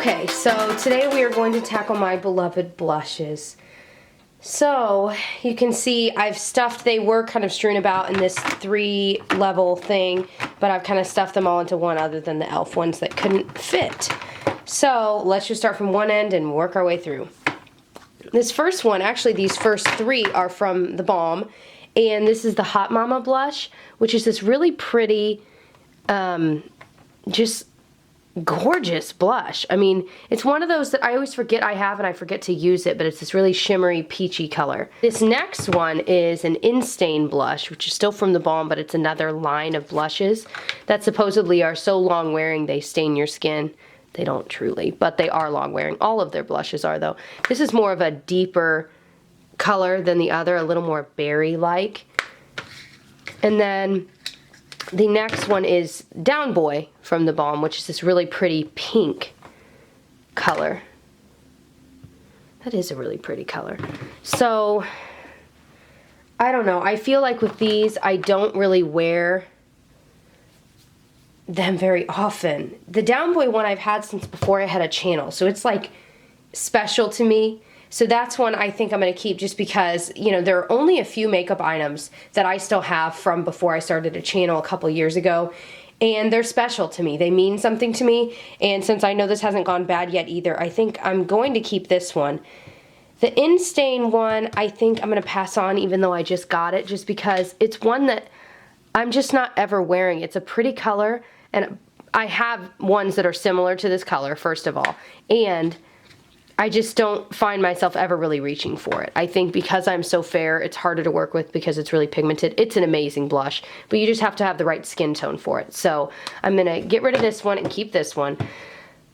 Okay, so today we are going to tackle my beloved blushes. So, you can see I've stuffed, they were kind of strewn about in this 3-level thing, but I've kind of stuffed them all into one other than the e.l.f. ones that couldn't fit. So, let's just start from one end and work our way through. This first one, actually these first 3 are from the Balm, and this is the Hot Mama blush, which is this really pretty, just gorgeous blush. I mean, it's one of those that I always forget I have and I forget to use it, but it's this really shimmery peachy color. This next one is an In-Stain blush, which is still from the Balm, but it's another line of blushes that supposedly are so long wearing they stain your skin. They don't truly, but they are long wearing. All of their blushes are though. This is more of a deeper color than the other, a little more berry-like. And then the next one is Down Boy from the Balm, which is this really pretty pink color. That is a really pretty color. So, I don't know. I feel like with these, I don't really wear them very often. The Down Boy one I've had since before I had a channel, so it's like special to me. So that's one I think I'm going to keep just because, you know, there are only a few makeup items that I still have from before I started a channel a couple years ago, and they're special to me. They mean something to me, and since I know this hasn't gone bad yet either, I think I'm going to keep this one. The In-Stain one, I think I'm going to pass on even though I just got it, just because it's one that I'm just not ever wearing. It's a pretty color, and I have ones that are similar to this color, first of all, and I just don't find myself ever really reaching for it. I think because I'm so fair, it's harder to work with because it's really pigmented. It's an amazing blush, but you just have to have the right skin tone for it. So I'm gonna get rid of this one and keep this one.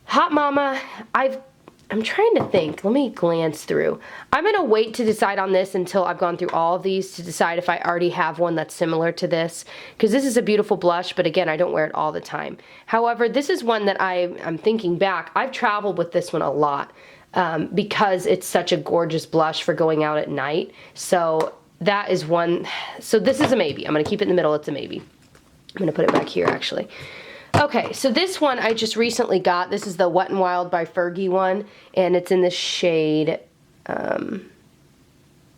Hot Mama, I'm trying to think. Let me glance through. I'm gonna wait to decide on this until I've gone through all of these to decide if I already have one that's similar to this, because this is a beautiful blush, but again, I don't wear it all the time. However, this is one that I'm thinking back. I've traveled with this one a lot. Because it's such a gorgeous blush for going out at night. So that is one. So this is a maybe. I'm going to keep it in the middle. It's a maybe. I'm going to put it back here actually. Okay, so this one I just recently got. This is the Wet n Wild by Fergie one, and it's in the shade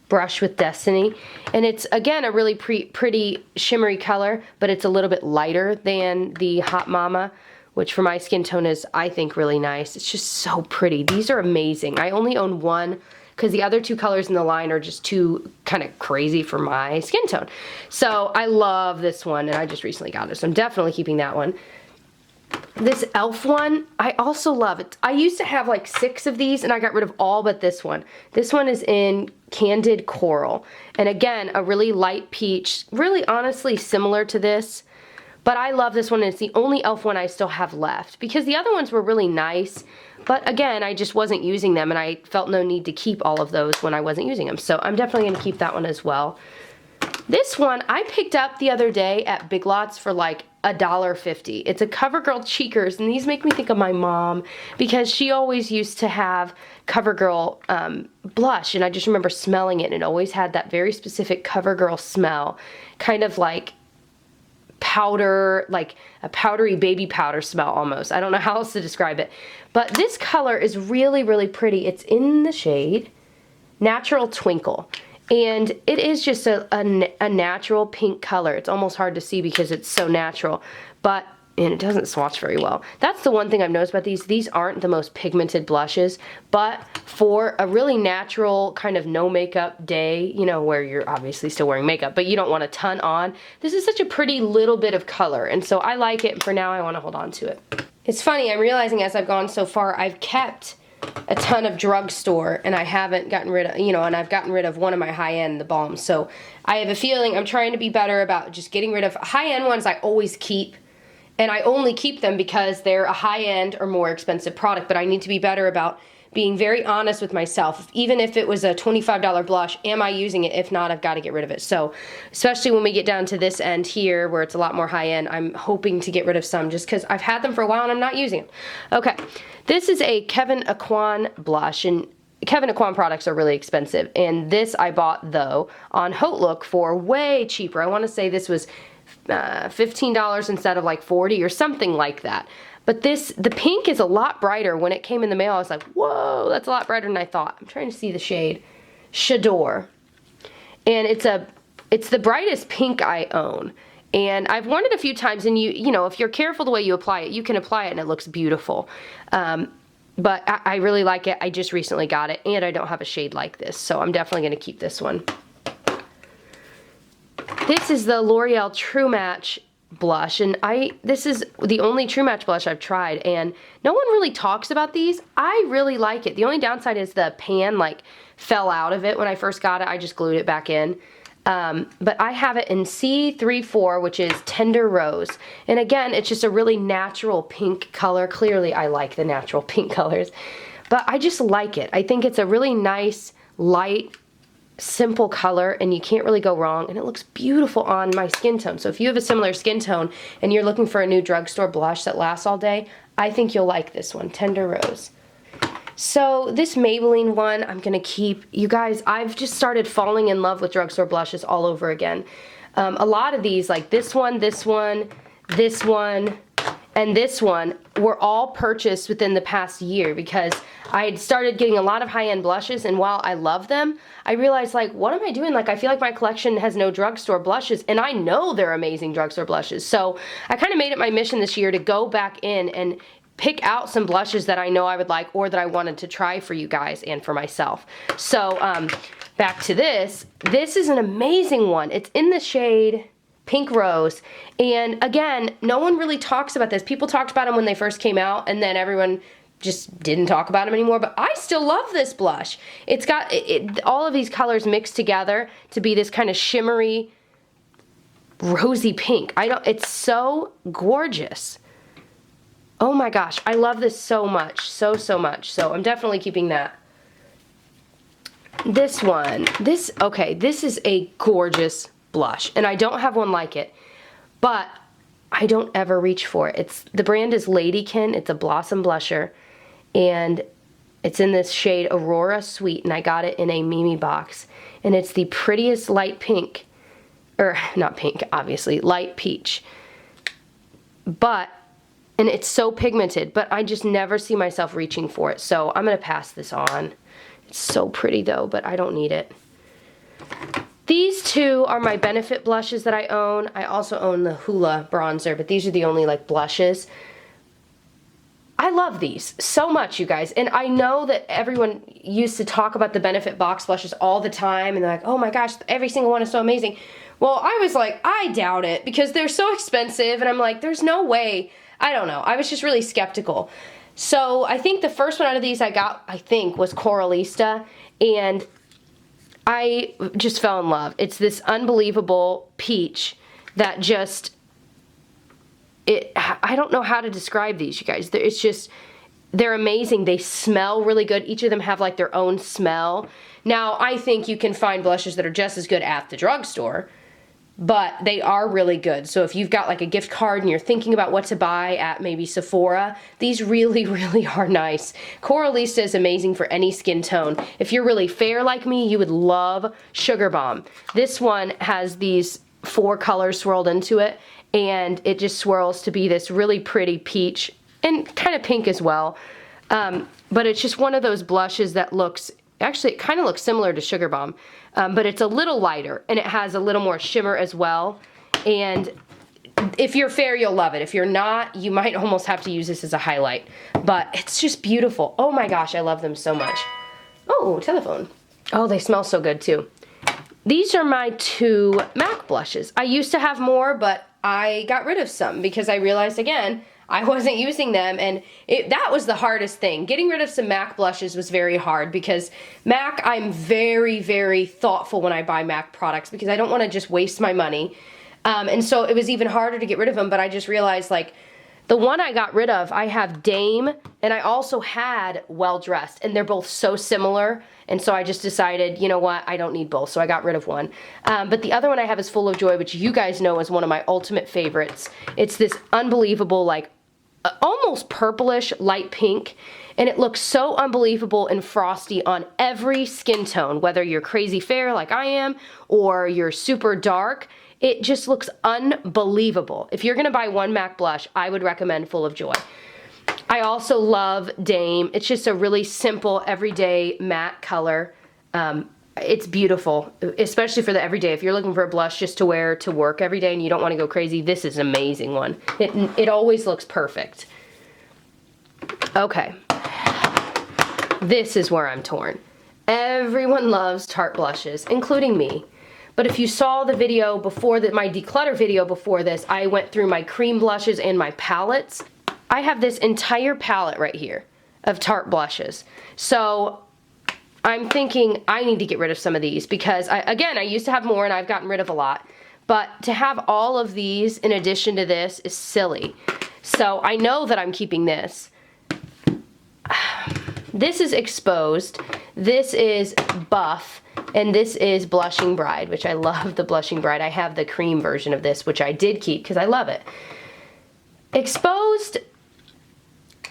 Brush with Destiny. And it's, again, a really pretty shimmery color, but it's a little bit lighter than the Hot Mama, which for my skin tone is, I think, really nice. It's just so pretty. These are amazing. I only own one because the other 2 colors in the line are just too kind of crazy for my skin tone. So I love this one, and I just recently got it, so I'm definitely keeping that one. This e.l.f. one, I also love it. I used to have like 6 of these, and I got rid of all but this one. This one is in Candid Coral, and again, a really light peach, really honestly similar to this. But I love this one, and it's the only e.l.f. one I still have left. Because the other ones were really nice, but again, I just wasn't using them, and I felt no need to keep all of those when I wasn't using them. So I'm definitely going to keep that one as well. This one I picked up the other day at Big Lots for like $1.50. It's a CoverGirl Cheekers, and these make me think of my mom because she always used to have CoverGirl blush, and I just remember smelling it, and it always had that very specific CoverGirl smell, kind of like powder, like a powdery baby powder smell almost. I don't know how else to describe it. But this color is really, really pretty. It's in the shade Natural Twinkle. And it is just a natural pink color. It's almost hard to see because it's so natural. And it doesn't swatch very well. That's the one thing I've noticed about these. These aren't the most pigmented blushes, but for a really natural kind of no makeup day, you know, where you're obviously still wearing makeup, but you don't want a ton on, this is such a pretty little bit of color. And so I like it, and for now I want to hold on to it. It's funny, I'm realizing as I've gone so far, I've kept a ton of drugstore, and I haven't gotten rid of, you know, and I've gotten rid of one of my high-end, the Balms. So I have a feeling I'm trying to be better about just getting rid of high-end ones I always keep. And I only keep them because they're a high-end or more expensive product, but I need to be better about being very honest with myself. Even if it was a $25 blush, am I using it? If not, I've got to get rid of it. So, especially when we get down to this end here, where it's a lot more high-end, I'm hoping to get rid of some just because I've had them for a while and I'm not using them. Okay, this is a Kevyn Aucoin blush, and Kevyn Aucoin products are really expensive. And this I bought, though, on HauteLook for way cheaper. I want to say this was $15 instead of like $40 or something like that. But the pink is a lot brighter. When it came in the mail, I was like, whoa, that's a lot brighter than I thought. I'm trying to see the shade. Chador. And it's the brightest pink I own. And I've worn it a few times, and you know, if you're careful the way you apply it, you can apply it and it looks beautiful. But I really like it. I just recently got it, and I don't have a shade like this, so I'm definitely going to keep this one. This is the L'Oreal True Match blush, and this is the only True Match blush I've tried, and no one really talks about these. I really like it. The only downside is the pan like fell out of it when I first got it. I just glued it back in. But I have it in C34, which is Tender Rose. And again, it's just a really natural pink color. Clearly, I like the natural pink colors. But I just like it. I think it's a really nice, light, simple color, and you can't really go wrong. And it looks beautiful on my skin tone. So if you have a similar skin tone and you're looking for a new drugstore blush that lasts all day, I think you'll like this one, Tender Rose. So this Maybelline one, I'm going to keep. You guys, I've just started falling in love with drugstore blushes all over again. A lot of these, like this one, this one, this one, and this one, were all purchased within the past year because I had started getting a lot of high-end blushes, and while I love them, I realized, like, what am I doing? Like, I feel like my collection has no drugstore blushes, and I know they're amazing drugstore blushes. So I kind of made it my mission this year to go back in and pick out some blushes that I know I would like or that I wanted to try for you guys and for myself. So back to this. This is an amazing one. It's in the shade Pink Rose. And again, no one really talks about this. People talked about them when they first came out, and then everyone just didn't talk about them anymore. But I still love this blush. It's got all of these colors mixed together to be this kind of shimmery, rosy pink. It's so gorgeous. Oh my gosh, I love this so much, so much. So I'm definitely keeping that. This one, this is a gorgeous blush, and I don't have one like it, but I don't ever reach for it. The brand is Ladykin. It's a Blossom blusher, and it's in this shade Aurora Sweet, and I got it in a Mimi box, and it's the prettiest light pink, or not pink, obviously, light peach. And it's so pigmented, but I just never see myself reaching for it. So I'm going to pass this on. It's so pretty though, but I don't need it. These two are my Benefit blushes that I own. I also own the Hoola bronzer, but these are the only like blushes. I love these so much, you guys. And I know that everyone used to talk about the Benefit box blushes all the time, and they're like, oh my gosh, every single one is so amazing. Well, I was like, I doubt it, because they're so expensive, and I'm like, there's no way. I don't know. I was just really skeptical. So I think the first one out of these I got, was Coralista, and I just fell in love. It's this unbelievable peach that just, I don't know how to describe these, you guys. They're amazing. They smell really good. Each of them have like their own smell. Now, I think you can find blushes that are just as good at the drugstore, but they are really good. So if you've got like a gift card and you're thinking about what to buy at maybe Sephora, these really, really are nice. Coralista is amazing for any skin tone. If you're really fair like me, you would love Sugar Bomb. This one has these 4 colors swirled into it, and it just swirls to be this really pretty peach and kind of pink as well. But it's just one of those blushes that looks, actually it kind of looks similar to Sugar Bomb, but it's a little lighter, and it has a little more shimmer as well. And if you're fair, you'll love it. If you're not, you might almost have to use this as a highlight. But it's just beautiful. Oh my gosh, I love them so much. Oh, telephone. Oh, they smell so good too. These are my 2 MAC blushes. I used to have more, but I got rid of some because I realized, again, I wasn't using them, and that was the hardest thing. Getting rid of some MAC blushes was very hard because MAC, I'm very, very thoughtful when I buy MAC products because I don't want to just waste my money. And so it was even harder to get rid of them, but I just realized, like, the one I got rid of, I have Dame, and I also had Well Dressed, and they're both so similar, and so I just decided, you know what, I don't need both, so I got rid of one. But the other one I have is Full of Joy, which you guys know is one of my ultimate favorites. It's this unbelievable, like, almost purplish light pink, and it looks so unbelievable and frosty on every skin tone, whether you're crazy fair like I am, or you're super dark. It just looks unbelievable. If you're gonna buy one MAC blush, I would recommend Full of Joy. I also love Dame. It's just a really simple, everyday matte color. It's beautiful, especially for the everyday. If you're looking for a blush just to wear to work every day and you don't want to go crazy, this is an amazing one. It always looks perfect. Okay. This is where I'm torn. Everyone loves Tarte blushes, including me. But if you saw the video before my declutter video before this, I went through my cream blushes and my palettes. I have this entire palette right here of Tarte blushes. So I'm thinking I need to get rid of some of these because, again, I used to have more and I've gotten rid of a lot. But to have all of these in addition to this is silly. So I know that I'm keeping this. This is Exposed, this is Buff, and this is Blushing Bride, which I love the Blushing Bride. I have the cream version of this, which I did keep because I love it. Exposed,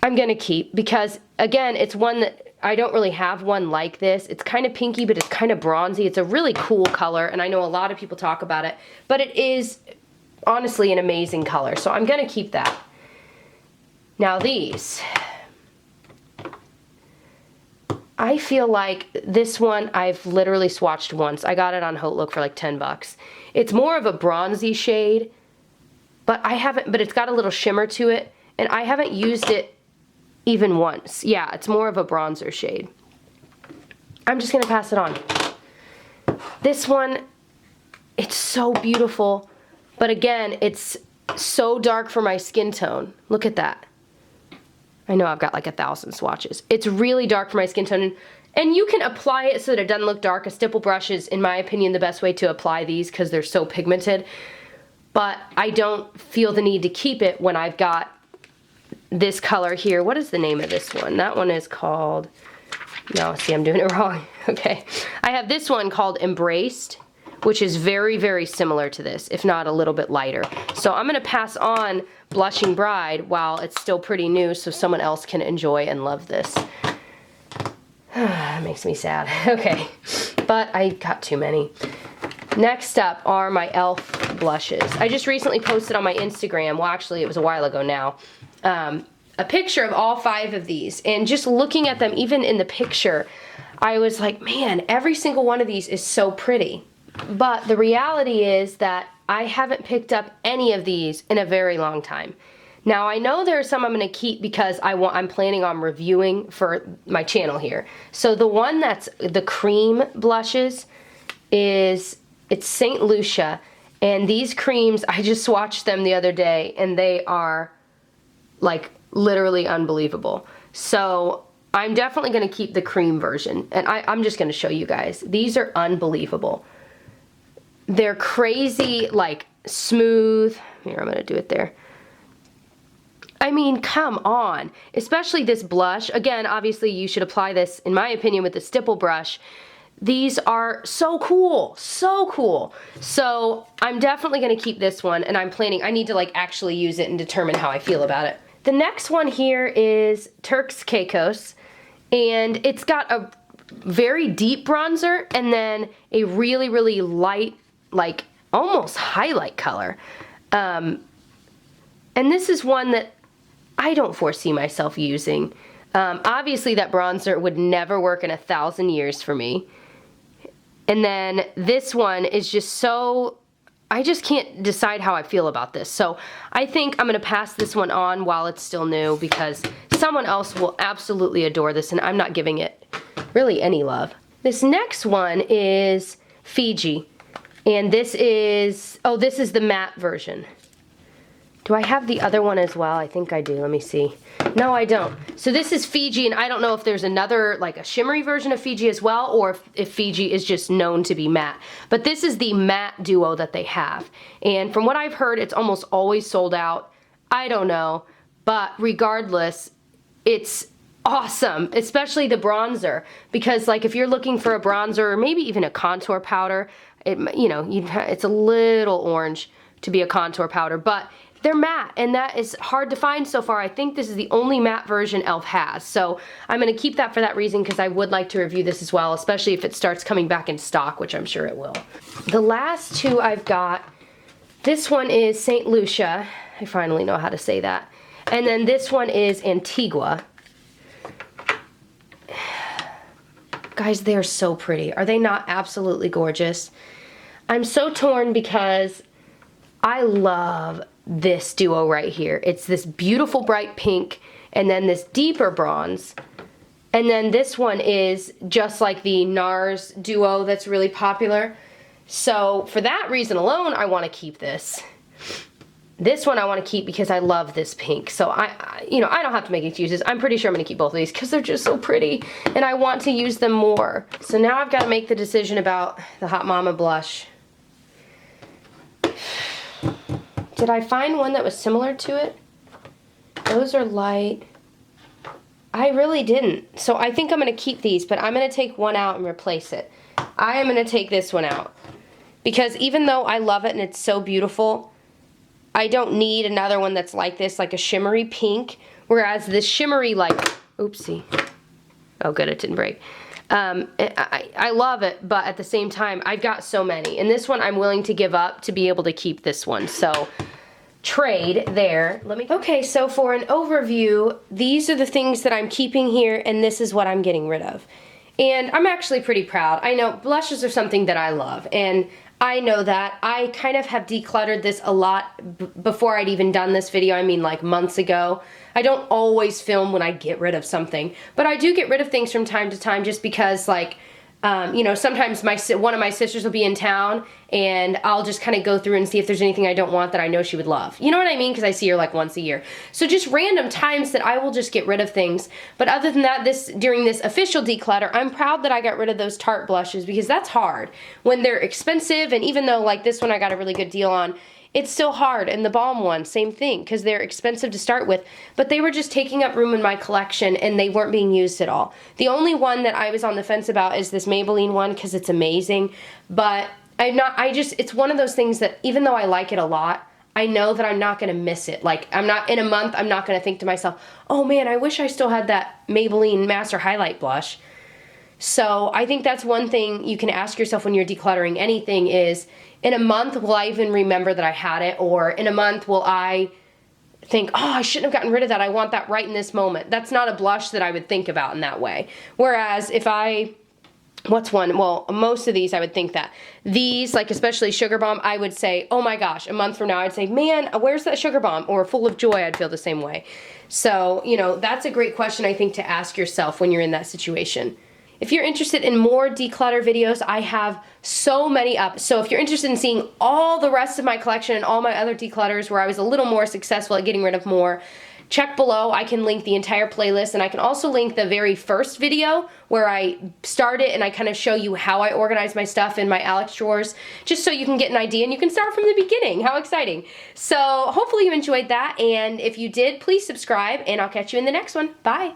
I'm going to keep because, again, it's one that I don't really have one like this. It's kind of pinky, but it's kind of bronzy. It's a really cool color, and I know a lot of people talk about it, but it is honestly an amazing color, so I'm going to keep that. Now these, I feel like this one I've literally swatched once. I got it on Haute Look for like 10 bucks. It's more of a bronzy shade, but it's got a little shimmer to it, and I haven't used it even once. Yeah, it's more of a bronzer shade. I'm just gonna pass it on. This one, it's so beautiful, but again, it's so dark for my skin tone. Look at that. I know I've got like 1,000 swatches. It's really dark for my skin tone, and you can apply it so that it doesn't look dark. A stipple brush is, in my opinion, the best way to apply these because they're so pigmented, but I don't feel the need to keep it when I've got this color here. What is the name of this one? That one is called, no, see, I'm doing it wrong. Okay. I have this one called Embraced, which is very, very similar to this, if not a little bit lighter. So I'm going to pass on Blushing Bride while it's still pretty new so someone else can enjoy and love this. That makes me sad. Okay. But I got too many. Next up are my e.l.f. blushes. I just recently posted on my Instagram, well actually it was a while ago now, a picture of all 5 of these, and just looking at them even in the picture, I was like, man, every single one of these is so pretty. But the reality is that I haven't picked up any of these in a very long time. Now I know there are some I'm going to keep because I'm planning on reviewing for my channel here. So the one that's the cream blushes it's St. Lucia, and these creams, I just swatched them the other day and they are like literally unbelievable. So I'm definitely going to keep the cream version, and I'm just going to show you guys. These are unbelievable. They're crazy, like smooth. Here, I'm going to do it there. I mean, come on. Especially this blush. Again, obviously you should apply this, in my opinion, with the stipple brush. These are so cool, so cool. So I'm definitely going to keep this one, and I need to like actually use it and determine how I feel about it. The next one here is Turks Caicos, and it's got a very deep bronzer and then a really, really light, like almost highlight color. And this is one that I don't foresee myself using. Obviously that bronzer would never work in 1,000 years for me. And then this one is just so, I just can't decide how I feel about this. So I think I'm going to pass this one on while it's still new because someone else will absolutely adore this and I'm not giving it really any love. This next one is Fiji, and this is, oh, this is the matte version. Do I have the other one as well? I think I do. Let me see. No, I don't. So this is Fiji, and I don't know if there's another, like a shimmery version of Fiji as well, or if Fiji is just known to be matte. But this is the matte duo that they have. And from what I've heard, it's almost always sold out. I don't know. But regardless, it's awesome, especially the bronzer. Because like if you're looking for a bronzer or maybe even a contour powder, it's a little orange to be a contour powder, but they're matte, and that is hard to find so far. I think this is the only matte version e.l.f. has, so I'm going to keep that for that reason because I would like to review this as well, especially if it starts coming back in stock, which I'm sure it will. The last two I've got, this one is St. Lucia. I finally know how to say that. And then this one is Antigua. Guys, they're so pretty. Are they not absolutely gorgeous? I'm so torn because I love this duo right here. It's this beautiful bright pink and then this deeper bronze. And then this one is just like the NARS duo that's really popular. So for that reason alone, I want to keep this. This one I want to keep because I love this pink. So I don't have to make excuses. I'm pretty sure I'm going to keep both of these because they're just so pretty and I want to use them more. So now I've got to make the decision about the Hot Mama blush. Did I find one that was similar to it? Those are light. I really didn't. So I think I'm going to keep these, but I'm going to take one out and replace it. I am going to take this one out. Because even though I love it and it's so beautiful, I don't need another one that's like this, like a shimmery pink. Whereas this shimmery, like, oopsie. Oh good, it didn't break. I love it, but at the same time, I've got so many. And this one I'm willing to give up to be able to keep this one. So, trade there. Okay, so for an overview, these are the things that I'm keeping here, and this is what I'm getting rid of. And I'm actually pretty proud. I know blushes are something that I love, and I know that. I kind of have decluttered this a lot before I'd even done this video. I mean, like months ago. I don't always film when I get rid of something, but I do get rid of things from time to time just because, like, you know, sometimes one of my sisters will be in town and I'll just kind of go through and see if there's anything I don't want that I know she would love. You know what I mean? Because I see her like once a year. So just random times that I will just get rid of things. But other than that, during this official declutter, I'm proud that I got rid of those Tarte blushes because that's hard. When they're expensive, and even though like this one I got a really good deal on, it's still hard. And the balm one, same thing, because they're expensive to start with, but they were just taking up room in my collection and they weren't being used at all. The only one that I was on the fence about is this Maybelline one because it's amazing, but it's one of those things that even though I like it a lot, I know that I'm not going to miss it. Like, in a month, I'm not going to think to myself, oh man, I wish I still had that Maybelline Master Highlight Blush. So I think that's one thing you can ask yourself when you're decluttering anything is, in a month, will I even remember that I had it? Or in a month, will I think, oh, I shouldn't have gotten rid of that. I want that right in this moment. That's not a blush that I would think about in that way. Whereas if what's one? Well, most of these I would think that. These, like especially Sugar Bomb, I would say, oh my gosh, a month from now I'd say, man, where's that Sugar Bomb? Or Full of Joy, I'd feel the same way. So, you know, that's a great question I think to ask yourself when you're in that situation. If you're interested in more declutter videos, I have so many up. So if you're interested in seeing all the rest of my collection and all my other declutters where I was a little more successful at getting rid of more, check below. I can link the entire playlist, and I can also link the very first video where I start it and I kind of show you how I organize my stuff in my Alex drawers, just so you can get an idea and you can start from the beginning. How exciting. So hopefully you enjoyed that, and if you did, please subscribe, and I'll catch you in the next one. Bye.